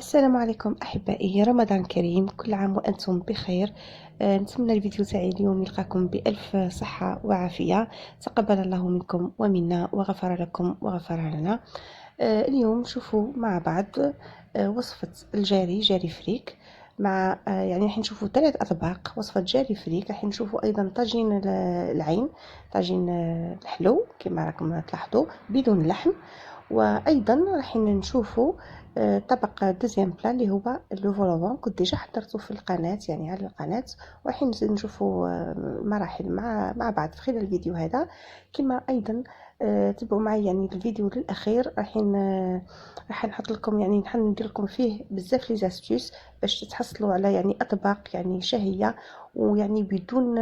السلام عليكم أحبائي، رمضان كريم، كل عام وأنتم بخير. نتمنى الفيديو تاعي اليوم يلقاكم بألف صحة وعافية. تقبل الله منكم ومنا وغفر لكم وغفر لنا. اليوم نشوفوا مع بعض وصفة جاري فريك مع يعني راح نشوفوا 3 أطباق وصفة جاري فريك. راح نشوفوا أيضا طاجين العين، طاجين الحلو كما راكم تلاحظوا بدون لحم. وايضا راح نشوفوا طبق دوزيام بلان اللي هو لو فولون، كنت ديجا حضرته في القناه يعني على القناه، وراح نشوفوا مراحل مع بعض في خلال الفيديو هذا. كما ايضا تبعوا معي يعني الفيديو للاخير، راح نحط لكم يعني نحن ندير لكم فيه بزاف لي زاستيوس باش تحصلوا على يعني اطباق يعني شهيه ويعني بدون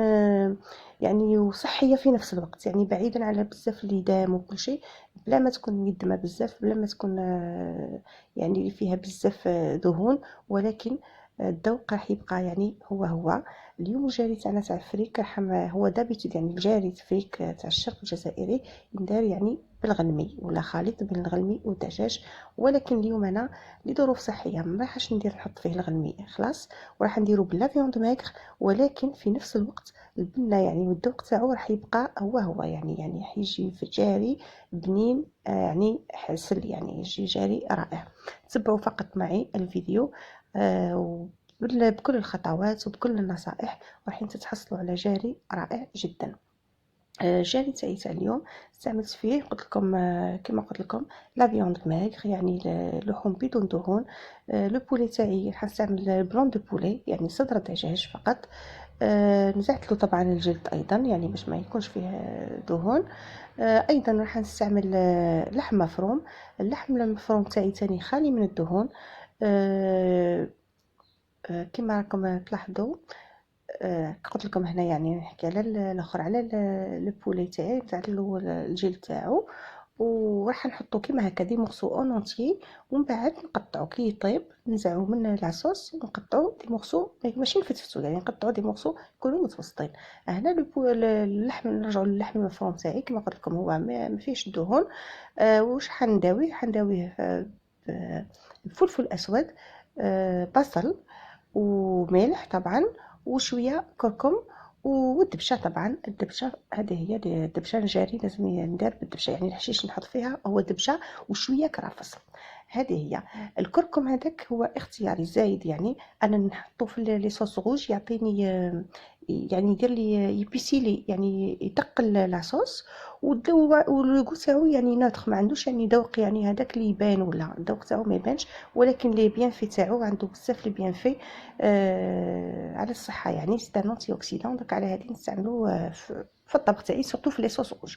يعني وصحيه في نفس الوقت، يعني بعيدا على بزاف اللي دام وكل شيء، بلا ما تكون مقدمه بزاف، بلا ما تكون يعني فيها بزاف دهون، ولكن الذوق راح يبقى يعني هو. اليوم الجاري تاعنا تاع الفريك راح هو دابيتود، يعني الجاري فريك تاع الشرق الجزائري يندار يعني بالغنمي ولا خليط بين الغنمي والدجاج، ولكن اليوم انا لظروف صحيه ما راحش ندير نحط فيه الغنمي خلاص، وراح نديرو بلا فيوند ماغر، ولكن في نفس الوقت البنه يعني والذوق تاعو راح يبقى هو يعني حيجي في جاري بنين يعني حسل، يعني يجي جاري رائع. تبعوا فقط معي الفيديو بكل الخطوات وبكل النصائح، راح تتحصلوا على جاري رائع جدا. الجاري تاعي تاع اليوم استعملت فيه، قلت لكم كما قلت لكم لا فيوند ماغر يعني لحوم بدون دهون. لو بولي تاعي حنستعمل بلون دو بولي يعني صدر دجاج فقط. نزعت له طبعا الجلد ايضا يعني باش ما يكونش فيه دهون. ايضا راح نستعمل لحم مفروم. اللحم المفروم تاعي تاني خالي من الدهون. آه، كما راكم تلاحظوا. قلت لكم هنا يعني نحكي على الاخر على البولي تاعي نزعت له الجلد تاعو، وراح نحطو كيما هكا دي مورسو اون اونتيي، ومن بعد نقطعو كي يطيب نزعو من لاصوص ونقطعو دي مورسو ماشي نفتفتو، يعني نقطعو دي مورسو يكونوا متوسطين. هنا اللحم نرجعو للحم المفروم تاعي كما قلت لكم هو ما فيهش دهون. واش حنداويه بفلفل اسود، بصل وملح طبعا، وشويه كركم، والدبشه طبعا. الدبشه هذه هي الدبشه الجاري لازم ندير بالدبشه، يعني الحشيش نحط فيها هو دبشه وشويه كرفس. هذه هي الكركم هذاك هو اختياري زايد، يعني انا نحطه في لي صوص روج يعطيني يعني يدير لي يبيسي لي يعني يتقل لاصوص، والغو تاعو يعني ناتخ ما عندوش يعني ذوق يعني هذاك اللي يبان ولا الذوق تاعو ما يبانش، ولكن لي بيان في تاعو عنده بزاف لي بيان في على الصحه، يعني سي ان انتي اوكسيدون. دونك على هذه نستعملو في الطبخ تاعي سورتو في لي صوص روج.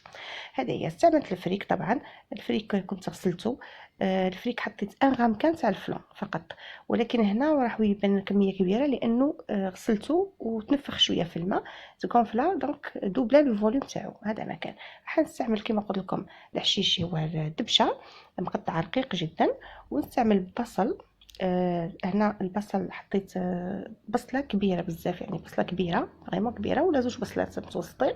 هذه هي. استعملت الفريك طبعا، الفريك كنت غسلته. الفريك حطيت 1 غرام كان تاع الفلان فقط، ولكن هنا راح يبان كميه كبيره لانه غسلته وتنفخ شويه في الماء تكونفلا، دونك دوبلا لو فوليوم تاعو. هذا ما كان. راح نستعمل كما قلت لكم الحشيش هو الدبشه مقطع رقيق جدا، ونستعمل البصل. هنا البصل حطيت بصله كبيره بزاف، يعني بصله كبيره فريمون كبيره ولا 2 بصلات متوسطين.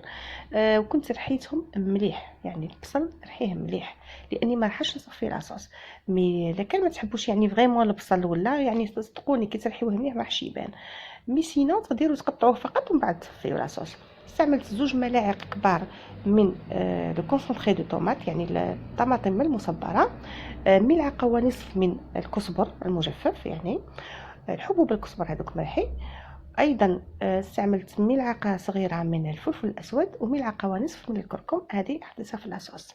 وكنت رحيتهم مليح، يعني البصل رحيه مليح لاني ما راحش نصفي لاصوص. مي الا كان ما تحبوش يعني فريمون البصل ولا يعني صدقوني كي ترحيوه مليح ما راحش يبان، مي سينو تقدروا تقطعوه فقط ومن بعد تصفيو لاصوص. استعملت 2 ملاعق كبار من لو كونسونطري دو طوماط يعني الطماطم المصبره، ملعقه ونصف من الكزبر المجفف، يعني الحبوب الكزبر هذوك ملحي. ايضا استعملت ملعقه صغيره من الفلفل الاسود وملعقه ونصف من الكركم، هذه حطيتها في اللاصوص.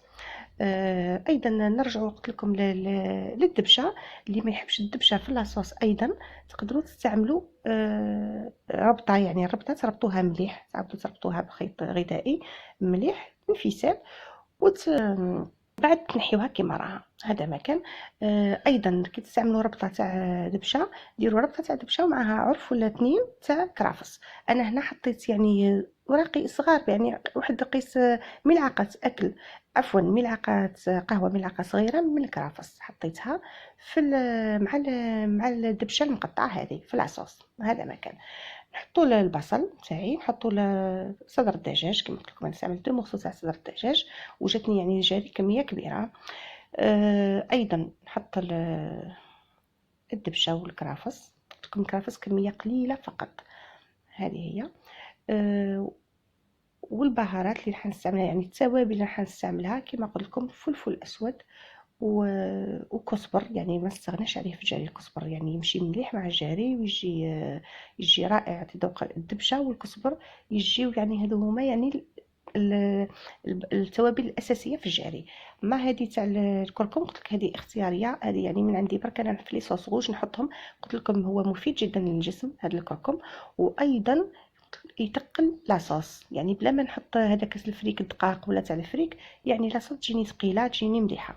ايضا نرجع قلت لكم للدبشه. اللي ما يحبش الدبشه في لاصوص ايضا تقدروا تستعملوا ربطه، يعني الربطه تربطوها مليح، تعاودوا تربطوها بخيط غذائي مليح انفصال، بعد تنحيوها كيما راها. هذا ما كان. ايضا كي تستعملوا ربطه تاع دبشه ديروا ربطه تاع دبشه ومعها عرف ولا 2 تاع كرافس. انا هنا حطيت يعني وراقي صغار، يعني واحد قيس ملعقه اكل، عفوا ملعقه قهوه، ملعقه صغيره من الكرافس حطيتها في مع الدبشه المقطعه هذه في العصوص. هذا ما كان. نحطوا البصل تاعي، نحطوا صدر الدجاج كما قلت لكم انا استعملت 2 مورسو تاع صدر الدجاج وجاتني يعني جاري كميه كبيره. ايضا نحط الدبشه والكرافس. قلت لكم الكرافس كميه قليله فقط. هذه هي. والبهارات اللي راح نستعملها، يعني التوابل اللي راح نستعملها كما قلت لكم فلفل اسود وكزبر، يعني ما استغناش عليه في الجاري. الكزبر يعني يمشي مليح مع الجاري ويجي يجي رائع. يعطي ذوق. الدبشه والكزبر يجيو يعني هذو هما يعني التوابل الاساسيه في الجاري. ما هذه تاع الكركم قلت لك هذه اختياريه، هذه يعني من عندي برك انا في لي صوص غوج نحطهم. قلت لكم هو مفيد جدا للجسم هذا الكركم، وايضا يتقل لاصوص. يعني بلا ما نحط هذاك الفريك الدقاق ولا تاع الفريك، يعني لاصوص تجيني ثقيله تجيني مليحه.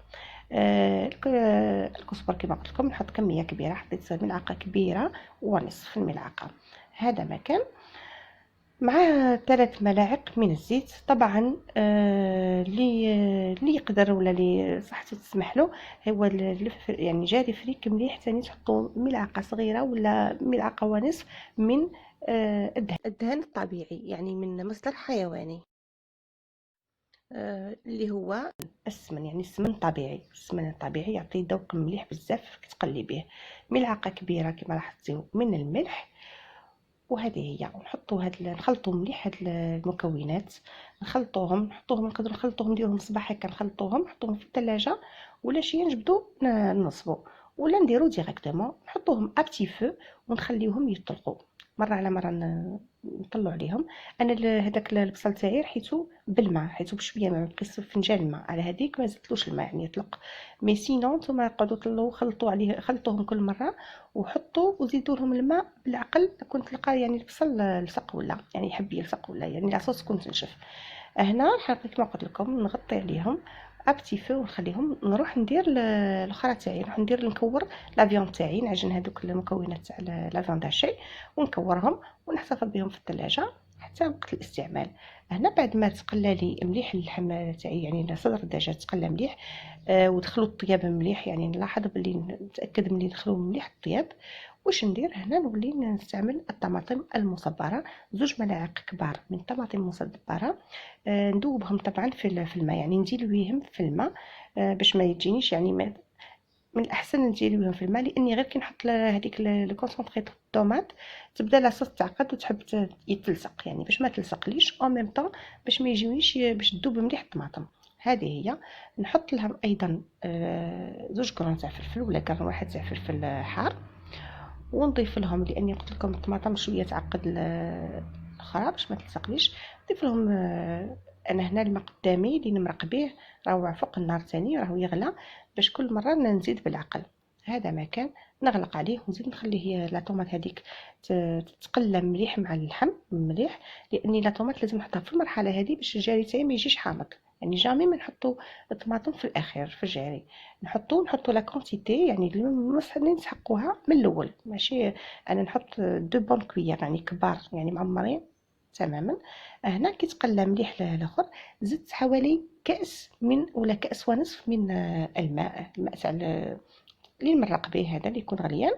الكزبر كما قلت لكم نحط كميه كبيره، حطيت ملعقه كبيره ونصف الملعقه. هذا ما كان مع 3 ملاعق من الزيت. طبعا اللي يقدر ولا اللي صحته تسمح له، هو يعني جاري فريك مليح ثاني تحطوا ملعقه صغيره ولا ملعقه ونصف من الدهن الطبيعي، يعني من مصدر حيواني، اللي هو السمن، يعني السمن الطبيعي. السمن الطبيعي يعطي ذوق مليح بزاف كتقلي به. ملعقه كبيره كما لاحظتوا من الملح. وهذه هي. ونحطوا نخلطوا مليح هاد المكونات، نحطوهم نقدروا نخلطوهم نديروهم صباح هكا نخلطوهم نحطوهم في الثلاجه، ولا شي نجبدوا نصبوا، ولا نديرو ديريكتومون نحطوهم ابتي فو ونخليوهم يطلقوا مره على مره. نطلعوا عليهم. انا هذاك البصل تاعي رحيته بالماء، حيته بشويه ما بقيت فنجان الماء على هذيك ما زدتلوش الماء يعني يطلق. مي سينون نتوما قعدوا طلعوا خلطوا عليه، خلطوهم كل مره وحطوا وزيدوا لهم الماء بالعقل. كنت تلقى يعني البصل لصق ولا يعني يحب يلصق ولا يعني لاصوص تكون تنشف. هنا كما قلت لكم نغطي عليهم ابتي فو ونخليهم. نروح ندير الاخرى تاعي، نروح ندير نكور لافيون تاعي، نعجن هذوك المكونات تاع لافيون داشي ونكورهم ونحتفظ بهم في الثلاجه حتى وقت الاستعمال. هنا بعد ما تقلى لي مليح اللحم تاعي، يعني صدر الدجاج تقلى مليح، ودخلوا الطياب مليح، يعني نلاحظ باللي نتاكد ملي دخلوا مليح الطياب. واش ندير هنا؟ نولي نستعمل الطماطم المصبره، 2 ملاعق كبار من الطماطم المصبره. ندوبهم طبعا في الماء، يعني نديلويهم في الماء باش ما يجينيش يعني من الاحسن نديلوهم في الماء، لاني غير كي نحط هذيك الكونسونطري الطوماط تبدا لاصوص تعقد وتحب يتلصق، يعني باش ما تلصقليش او ميم طون باش ما يجيونيش باش تذوب مليح الطماطم. هذه هي. نحط لهم ايضا 2 كرون تاع فلفل ولا كرون واحد تاع فلفل حار، ونضيف لهم لاني قلت لكم الطماطم شويه تعقد الاخرى باش ما تلصقليش. نضيف لهم انا هنا الماء قدامي اللي نمرق به راهو فوق النار ثاني راهو يغلى، باش كل مره نزيد بالعقل. هذا ما كان. نغلق عليه ونزيد نخليه لا طوماط هذيك تتقلى مليح مع اللحم مليح، لاني لا طوماط لازم نحطها في المرحله هذه باش الجاري تاعي ما يجيش حامض. يعني جامي ما نحطوا الطماطم في الاخير في الجاري، نحطوا لا كونتيتي يعني اللي نسحقوها من الاول. ماشي انا نحط 2 كويير يعني كبار يعني معمرين تماما. هنا كي تقلى مليح الاخر زدت حوالي كاس من ولا كاس ونصف من الماء تاع اللي نمرق به هذا اللي يكون غليان.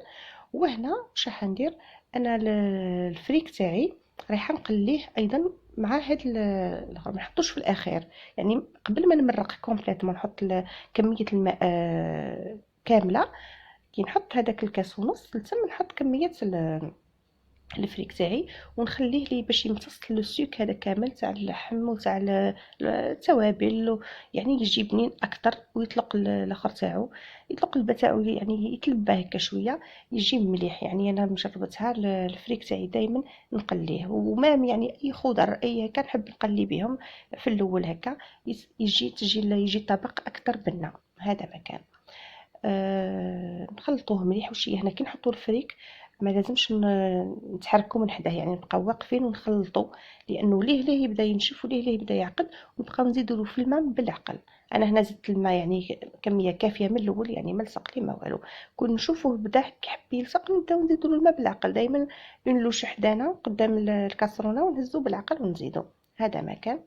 وهنا واش راح ندير؟ انا الفريك تاعي رايحه نقليه ايضا مع هاد الاخر، ما نحطوش في الاخير، يعني قبل ما نمرق كومبليتوم نحط كميه الماء كامله. كي نحط هذاك الكاس ونص تم نحط كميه الفريك تاعي ونخليه لي باش يمتص لو سوك هذا كامل تاع اللحم وتاع التوابل، يعني يجي بنين اكثر ويطلق الاخر تاعو، يطلق البا تاعو يعني يتلبى هكا شويه يجي مليح. يعني انا مجربتها الفريك تاعي دائما نقليه، وما يعني اي خضر اي هكا نحب نقلي بهم في الاول هكا يجي طبق اكثر بنه. هذا مكان نخلطوه مليح. وشي هنا كي نحطوا الفريك ما لازمش نتحركوا من حداه، يعني نبقاو واقفين ونخلطوا، لانه ليه يبدا ينشف وليه يبدا يعقد، ونبقاو نزيدوا له في الماء بالعقل. انا هنا زدت الماء يعني كميه كافيه من الاول، يعني ما لصق لي ما والو. كون نشوفوه بدا يحب يلصق نبداو نزيدوا له الماء بالعقل، دائما نلوش حدانا قدام الكاسرونه ونهزو بالعقل ونزيدوا. هذا ما كان.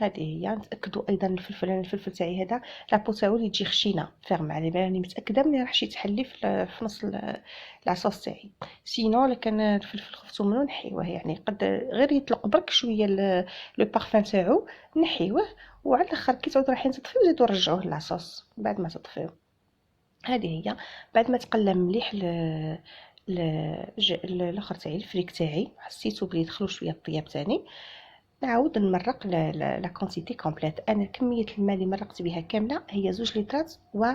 هذه هي. نتاكدوا ايضا الفلفل تاعي هذا لابو تاعو اللي تجي خشينه فيرم، على بالي راني متاكده ملي راح شي تحلي في نص العصاص تاعي. سينو الا كان الفلفل خفتو منو نحيوه، يعني قد غير يطلق برك شويه لو بارفان تاعو نحيوه، وعلى الاخر كي تعود رايحين تطفيو زيدوا رجعوه للعصاص بعد ما تطفيو. هذه هي. بعد ما تقلى مليح الاخر تاعي الفريك تاعي، حسيتو بلي دخلوا شويه الطياب تاني، نعاود نمرق لا كونتيتي كومبليت. انا كميه الماء اللي مرقت بها كامله هي 2 لترات و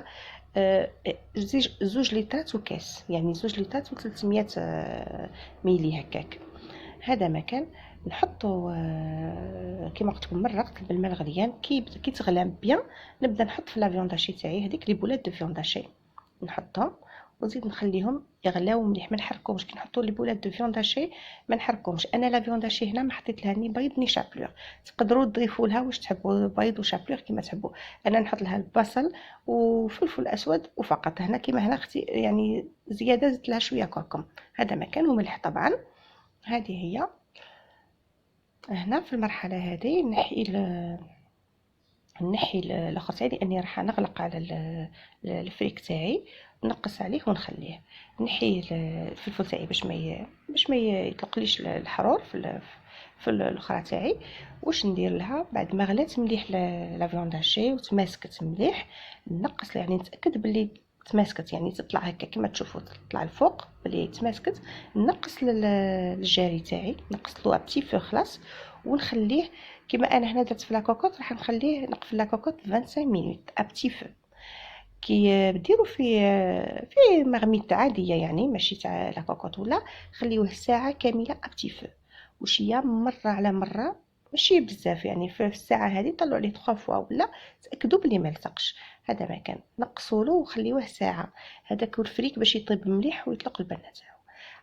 زوج لترات وكاس، يعني 2 لترات و300 ميلي هكاك. هذا ما كان نحطو كيما قلت لكم مرقت بالماء الغليان. كي تغلى بيان نبدا نحط في لا فيونداشي تاعي، هذيك لي بولات دو فيونداشي نحطهم ونزيد نخليهم يغلاو مليح، ما نحركهمش. كي نحطوا لي بولات دو فيونداشي ما نحركهمش. انا لا فيونداشي هنا ما حطيت لها ني بيض ني شابلور، تقدروا تضيفوا لها واش تحبوا، بيض وشابلور كيما تحبوا. انا نحط لها البصل وفلفل اسود وفقط. هنا كيما هنا اختي يعني زياده زدت لها شويه كركم. هذا ما كان، وملح طبعا. هذه هي. هنا في المرحله هذه نحي الاخر تاعي، لاني راح نغلق على الفريك تاعي، نقص عليه ونخليه. نحي الفلفل تاعي باش ما يطلقليش الحرور في الاخرى تاعي. واش ندير لها بعد ما غلات مليح لا فيونداشي وتماسكت مليح، نقص يعني نتاكد باللي تماسكت، يعني تطلع هكا كما تشوفوا تطلع الفوق بلي تماسكت. نقص للجاري تاعي، نقص له ابتي فو خلاص، ونخليه كيما انا هنا درت في لاكوكوط. راح نخليه نقفل لاكوكوط 25 مينوت ابتي فو. كي ديروا في مرميت عاديه يعني ماشي تاع لاكوكوط، ولا خليوه ساعه كامله ابتي فو، وشيه مره على مره، ماشي بزاف يعني. في الساعه هذه طلعوا عليه 3 فوا ولا تاكدوا بلي ما لصقش. هذا ما كان، نقصوا له وخليوه ساعه هذاك الفريك باش يطيب مليح ويطلق البنه تاعو.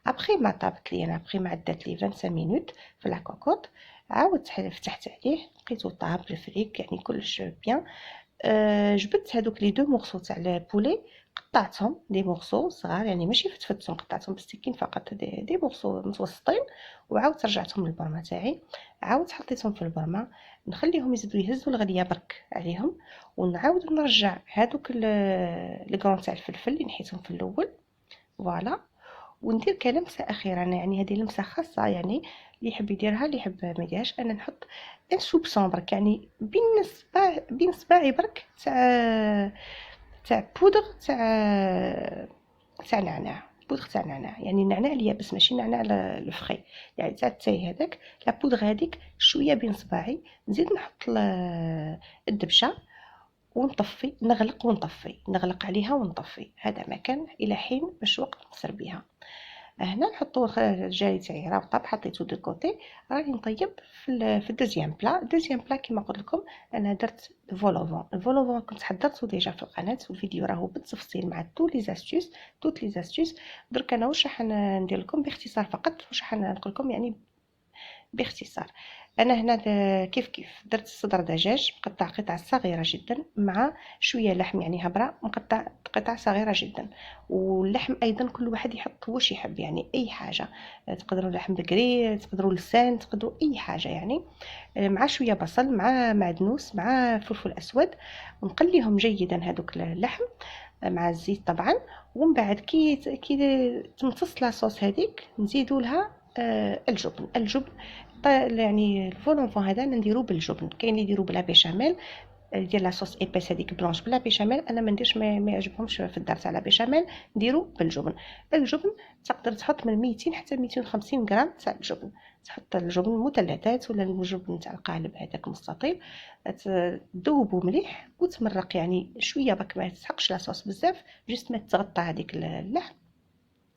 ابخي ما طابت لي انا، ابخي ما عدات لي 25 مينوت في لاكوكوط، عاودت فتحت عليه لقيتو طاب الفريك يعني كلش بيان. جبت هذوك لي دو مورسو تاع البولي، قطعتهم دي مورسو صغار يعني ماشي فتفتهم، قطعتهم بالسكين فقط دي مورسو متوسطين، وعاودت رجعتهم للبرمه تاعي. عاودت حطيتهم في البرمه، نخليهم يزيدوا يهزوا الغليه برك عليهم، ونعاود نرجع هذوك لي كرون تاع الفلفل اللي نحيتهم في الاول. فوالا. وندير كلمسه اخيره أنا، يعني هذه لمسه خاصه يعني، اللي يحب يديرها اللي يحب ما يديرهاش. انا نحط ان سوبسون برك، يعني بين صباعي برك تاع بودر تاع نعناع، بودر تاع نعناع، يعني النعناع اليابس ماشي نعناع الفخي، يعني تاع التاي هذاك. لا بودر هذيك شويه بين صباعي، نزيد نحط الدبشه ونطفي، نغلق ونطفي، نغلق عليها ونطفي. هذا ما كان الى حين باش وقت نصر بها. هنا نحطو الجاري تاعي راه طاب، حطيته دو كوتي. راني نطيب في الدوزيام بلا كيما قلت لكم. انا درت الفولوفون كنت حضرته ديجا في القناه، والفيديو راهو بالتفصيل مع توت لي زاستيس. درك انا واش راح ندير لكم باختصار فقط، واش راح نقول لكم يعني باختصار. انا هنا كيف درت صدر دجاج مقطع قطع صغيره جدا، مع شويه لحم يعني هبره مقطع قطع صغيره جدا. واللحم ايضا كل واحد يحط واش يحب، يعني اي حاجه. تقدروا لحم بقري، تقدروا لسان، تقدروا اي حاجه يعني. مع شويه بصل، مع معدنوس، مع فلفل اسود، ونقليهم جيدا هذوك اللحم مع الزيت طبعا. ومن بعد كي تمتص لاصوص هذيك نزيدوا لها الجبن. يعني الفولونفون هذا نديرو بالجبن، كاين اللي يديرو بلا بيشاميل، ديال لاصوص ايباس هذيك بلونش بلا بيشاميل. انا ما نديرش، ما يعجبهمش في الدار تاع لا بيشاميل، نديرو بالجبن. الجبن تقدر تحط من 200 حتى 250 غرام تاع الجبن. تحط الجبن مثلثات ولا الجبن تاع القالب هذاك مستطيل، تذوبو مليح وتمرق يعني شويه برك، ما تسحقش لاصوص بزاف، جست ما تغطى هذيك اللحم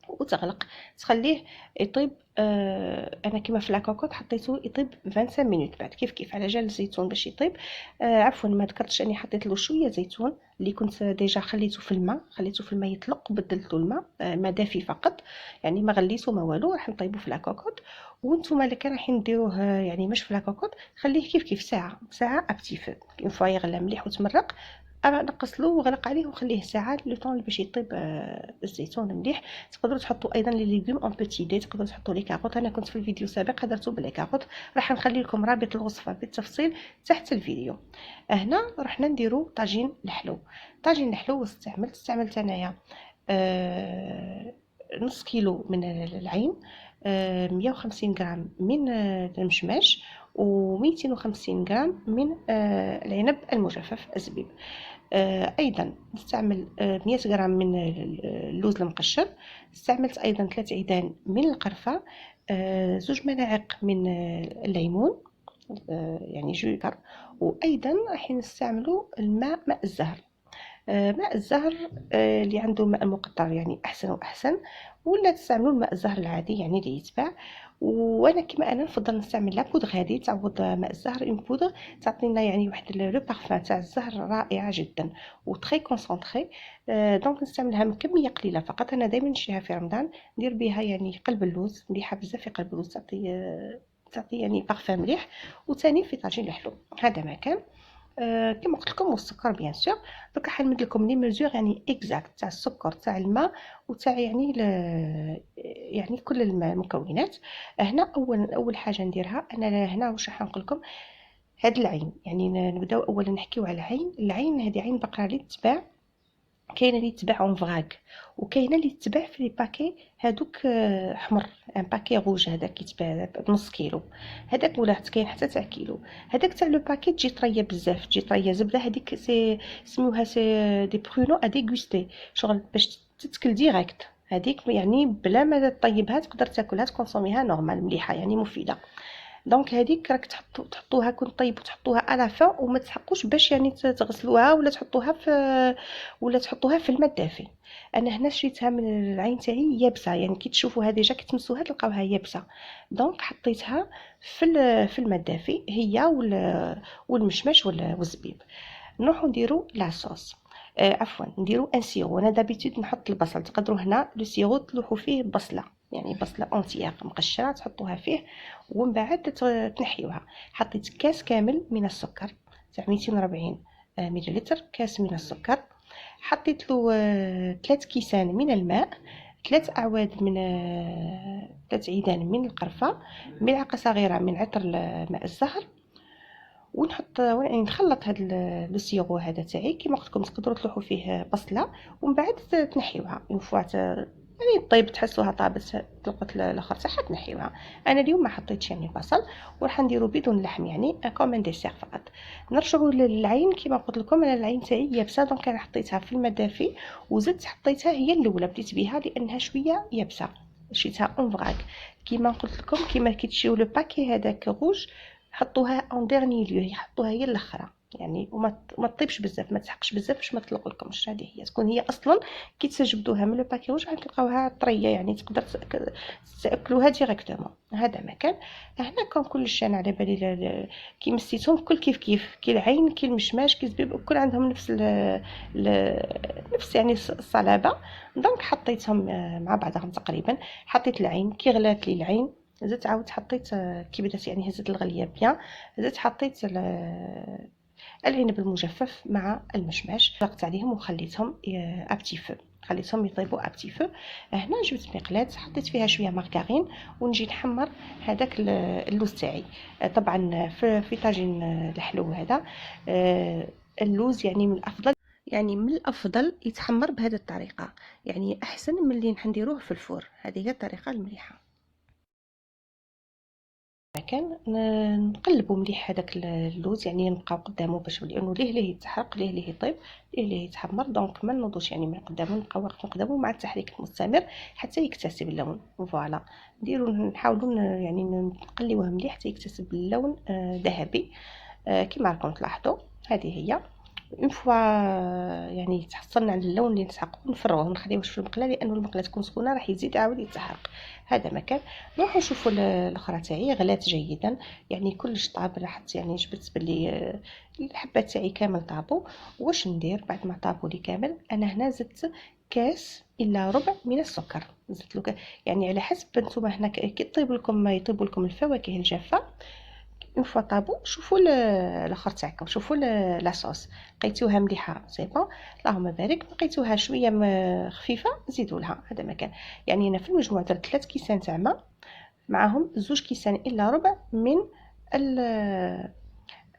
وتغلق، تخليه يطيب. انا كيما في لاكوكوط حطيته يطيب 25 مينوت. بعد كيف على جال الزيتون باش يطيب. عفوا ما ذكرتش اني حطيت له شويه زيتون اللي كنت ديجا خليته في الماء يطلق، بدلته الماء ما دافي فقط، يعني ما غليته ما والو. راح نطيبه في لاكوكوط. وانتم اللي رايحين ديروه يعني مش في لاكوكوط، خليه كيف ساعه ابتي فو. اون فوا يغلى مليح وتمرق، نقص له وغلق عليه وخليه ساعه لو طون باش يطيب الزيتون مليح. تقدروا تحطوا ايضا لي ليغوم اون بوتي دي، تقدروا تحطوا لي كاروت. انا كنت في الفيديو السابق درتو بلي كاروت، راح نخلي لكم رابط الوصفه بالتفصيل تحت الفيديو. هنا رحنا نديرو طاجين الحلو. استعملت انايا نص كيلو من العين، 150 غرام من المشماش، و250 غرام من العنب المجفف الزبيب. ايضا نستعمل 100 غرام من اللوز المقشر. استعملت ايضا 3 عيدان من القرفه، 2 ملاعق من الليمون، يعني جوكر. وايضا راح نستعملوا ماء الزهر. ماء الزهر اللي عنده ماء مقطر يعني احسن واحسن، ولا تستعملوا الماء الزهر العادي يعني اللي يتباع. وانا كما انا نفضل نستعمل لا بودغ هذه تعوض ماء الزهر. اون بودغ تعطينا يعني واحد لو بارفان تاع الزهر رائعه جدا وتري كونسونطري. دونك نستعملها من كميه قليله فقط. انا دائما نشريها في رمضان، ندير بها يعني قلب اللوز، مليحه بزاف في قلب اللوز، تعطي يعني بارفان مليح. وثاني في طاجين الحلو. هذا ما كان. كما قلت لكم، والسكر بيان سور. دوك راح نمد لكم لي ميزور يعني اكزاكت تاع السكر تاع الماء وتاع يعني يعني كل المكونات. هنا اول حاجه نديرها انا هنا واش راح نقول لكم. هاد العين يعني نبداو اولا نحكيو على العين هذه عين بقره اللي تتباع. كاينه اللي تتباع اون فراغ، وكاينه اللي تتباع في لي باكي هادوك حمر. ان باكي روج هذاك يتباع بنص كيلو، هذاك ولا كاين حتى تاع كيلو. هذاك تاع لو باكي تجي طريه بزاف، تجي طريه زبده. هذيك سي سموها سي دي برونو ا ديغوستي، شغل باش تتكل ديريكت. هذيك يعني بلا ما تطيبها تقدر تاكلها، تكونسوميها نورمال مليحه يعني مفيده. دونك هذيك راك تحطوها كون طيب وتحطوها على فا، وما تحقوش باش يعني تغسلوها ولا تحطوها في الماء الدافي. انا هنا شريتها من العين تاعي يابسه، يعني كي تشوفوها ديجا كي تمسوها تلقاوها يابسه. دونك حطيتها في الماء الدافي هي والمشماش والزبيب. نروحو نديرو لاصوص. عفوا نديرو ان سيرو. انا دابيتود نحط البصل، تقدروا هنا لو سيرو تلوحوا فيه بصله، يعني بصله اونتيير مقشره تحطوها فيه ومن بعد تنحيوها. حطيت كاس كامل من السكر تاع 240 مليلتر، كاس من السكر. حطيت له 3 كيسان من الماء، 3 اعواد من 3 عيدان من القرفه، ملعقه صغيره من عطر ماء الزهر. ونحط يعني نخلط هذا السيرو هذا تاعي كيما قلت لكم. تقدروا تلوحوا فيه بصله ومن بعد تنحيوها اون فوا يعني طيب تحسوها طابت الوقت الاخر تاعها تنحيوها. انا اليوم ما حطيتش يعني بصل، وراح نديرو بدون لحم يعني كوم ديسير فقط. نرجعوا للعين كيما قلت لكم. انا العين تاعي يابسه، دونك انا حطيتها في الماء دافي وزدت حطيتها هي الاولى بديت بها لانها شويه يابسه. شريتها اون فراك كيما قلت لكم. كيما كي تشريو لو باكي هذاك روج حطوها اون ديرني ليو، يحطوها هي الاخرى يعني. وما تطيبش بزاف، ما تسحقش بزاف باش ما تطلق لكمش. هذه هي تكون هي اصلا كي تجبدوها من لو باكي روج راح تلقاوها طريه، يعني تقدر تاكلوها ديريكتومون. هذا مكان. هنا كون كلش انا على بالي كي مسيتهم كل كيف كي العين كي المشماش كي الزبيب كل عندهم نفس يعني الصلابه. دونك حطيتهم مع بعضهم تقريبا. حطيت العين كي غلات لي العين، زدت عاود حطيت كي بدات يعني هزت الغليه بيان، زدت حطيت العنب المجفف مع المشماش، ضغطت عليهم وخليتهم ابتي فو، خليتهم يطيبوا ابتي فو. هنا جبت مقلاة حطيت فيها شويه مارغرين ونجي نحمر هذاك اللوز تاعي. طبعا في طاجين الحلو هذا اللوز يعني من الافضل يتحمر بهذه الطريقه، يعني احسن من اللي نديروه في الفور. هذه هي الطريقه المليحه. كان نقلبوا مليح هذاك اللوز، يعني نبقاو قدامه باش لانه ليه يتحرق، ليه يطيب، ليه يتحمر. دونك ما نوضوش يعني من قدامه، نبقاو واقفين قدامه مع التحريك المستمر حتى يكتسب اللون. فوالا نديروا نحاولوا يعني نقليوه مليح حتى يكتسب اللون ذهبي كما راكم تلاحظوا. هذه هي اون فوا يعني تحصلنا على اللون اللي نسحقوه نفرغوه، ما نخليوهش في المقله لانه المقله تكون سخونه راح يزيد عاود يتحرق. هذا مكان. نروحوا نشوفوا الاخرى تاعي غلات جيدا، يعني كلش طاب. لاحظت يعني جبت باللي الحبات تاعي كامل طابوا. واش ندير بعد ما طابوا لي كامل؟ انا هنا زدت كاس الا ربع من السكر. زدت له يعني على حسب نتوما هنا كي يطيب لكم الفواكه الجافه. اون فوا طابو شوفوا الاخر تاعكم، شوفوا لاصوص لقيتوها مليحه سي بون اللهم بارك. لقيتوها شويه خفيفه زيدوا لها. هذا مكان. يعني انا في المجموع درت 3 كيسان تاع ماء معاهم 2 كيسان الا ربع من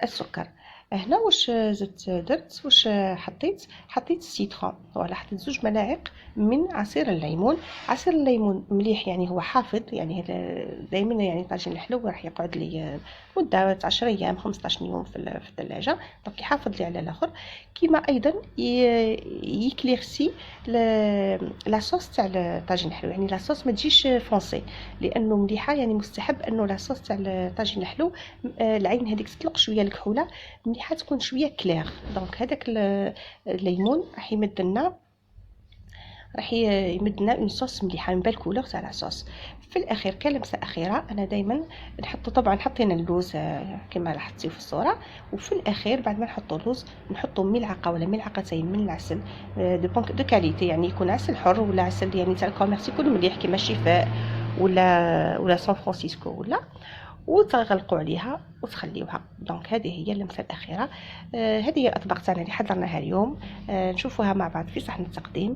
السكر. هنا واش زدت درت واش حطيت السيترون، ولا حطيت 2 ملاعق من عصير الليمون. عصير الليمون مليح، يعني هو حافظ، يعني دائما يعني طاجين الحلو راح يقعد لي مده 10 ايام 15 يوم في الثلاجه، دونك يحافظ لي على الاخر. كيما ايضا يكليرسي لا صوص تاع الطاجين الحلو، يعني لا صوص ما تجيش فونسي، لانه مليحه، يعني مستحب انه لا صوص تاع الطاجين الحلو العين هذيك تطلق شويه الكحوله، مليحه تكون شويه كلير. دونك هذاك الليمون راح يمد لنا اون صوص مليحه من بالكولور تاع لاصوص. في الاخير كلمسه اخيره، انا دائما نحط، طبعا حطينا اللوز كما لاحظتي في الصوره، وفي الاخير بعد ما نحطوا اللوز نحطوا ملعقه ولا ملعقتين من العسل دو كاليتي، يعني يكون عسل حر ولا عسل يعني تاع الكوميرس يكون مليح كيما الشفاء ولا سان فرانسيسكو ولا، وتغلقوا عليها وتخليوها. دونك هذه هي اللمسه الاخيره. هذه هي الاطباق تاعنا اللي حضرناها اليوم، نشوفوها مع بعض في صحن التقديم.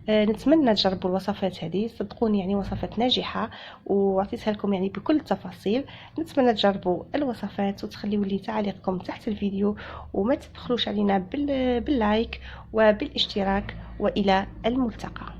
نتمنى تجربوا الوصفات هذه، صدقوني يعني وصفات ناجحه وعطيتها لكم يعني بكل التفاصيل. نتمنى تجربوا الوصفات وتخليوا لي تعليقكم تحت الفيديو، وما تبخلوش علينا باللايك وبالاشتراك، والى الملتقى.